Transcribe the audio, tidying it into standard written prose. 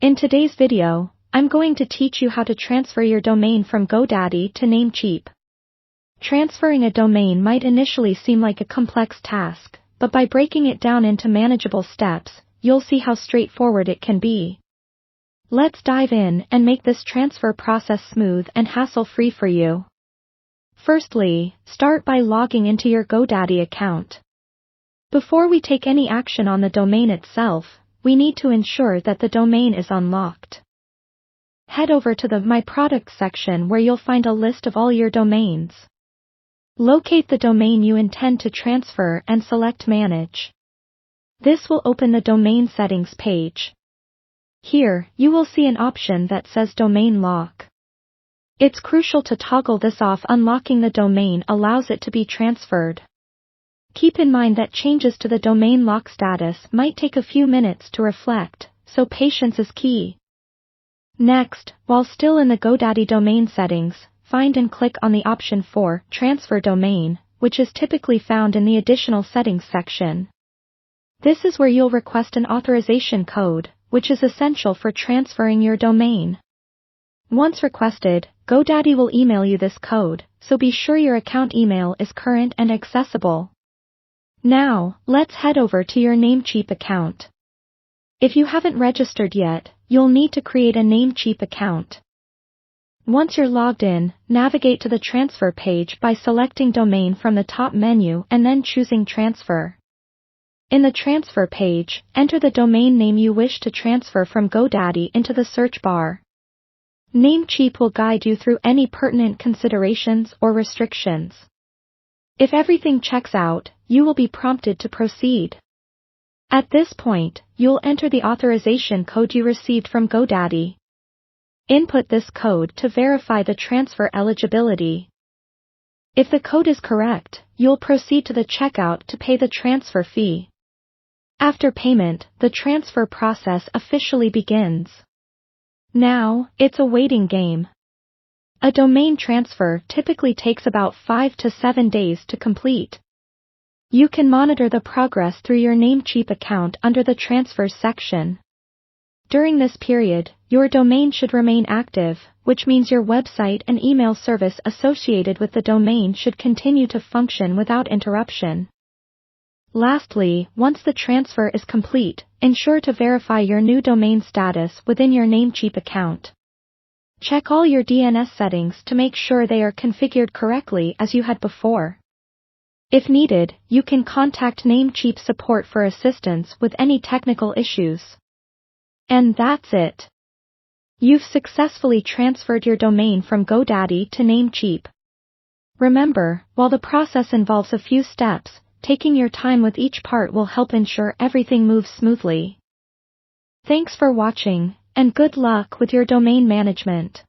In today's video, I'm going to teach you how to transfer your domain from Godaddy to Namecheap. Transferring a domain might initially seem like a complex task, but by breaking it down into manageable steps, you'll see how straightforward it can be. Let's dive in and make this transfer process smooth and hassle-free for you. Firstly, start by logging into your Godaddy account. Before we take any action on the domain itself, we need to ensure that the domain is unlocked. Head over to the My Products section where you'll find a list of all your domains. Locate the domain you intend to transfer and select Manage. This will open the domain settings page. Here, you will see an option that says Domain Lock. It's crucial to toggle this off. Unlocking the domain allows it to be transferred. Keep in mind that changes to the domain lock status might take a few minutes to reflect, so patience is key. Next, while still in the Godaddy domain settings, find and click on the option for Transfer Domain, which is typically found in the Additional Settings section. This is where you'll request an authorization code, which is essential for transferring your domain. Once requested, Godaddy will email you this code, so be sure your account email is current and accessible. Now, let's head over to your Namecheap account. If you haven't registered yet, you'll need to create a Namecheap account. Once you're logged in, navigate to the transfer page by selecting Domain from the top menu and then choosing Transfer. In the transfer page, enter the domain name you wish to transfer from Godaddy into the search bar. Namecheap will guide you through any pertinent considerations or restrictions. If everything checks out, you will be prompted to proceed. At this point, you'll enter the authorization code you received from Godaddy. Input this code to verify the transfer eligibility. If the code is correct, you'll proceed to the checkout to pay the transfer fee. After payment, the transfer process officially begins. Now, it's a waiting game. A domain transfer typically takes about 5 to 7 days to complete. You can monitor the progress through your Namecheap account under the Transfers section. During this period, your domain should remain active, which means your website and email service associated with the domain should continue to function without interruption. Lastly, once the transfer is complete, ensure to verify your new domain status within your Namecheap account. Check all your DNS settings to make sure they are configured correctly as you had before. If needed, you can contact Namecheap support for assistance with any technical issues. And that's it. You've successfully transferred your domain from Godaddy to Namecheap. Remember, while the process involves a few steps, taking your time with each part will help ensure everything moves smoothly. Thanks for watching, and good luck with your domain management.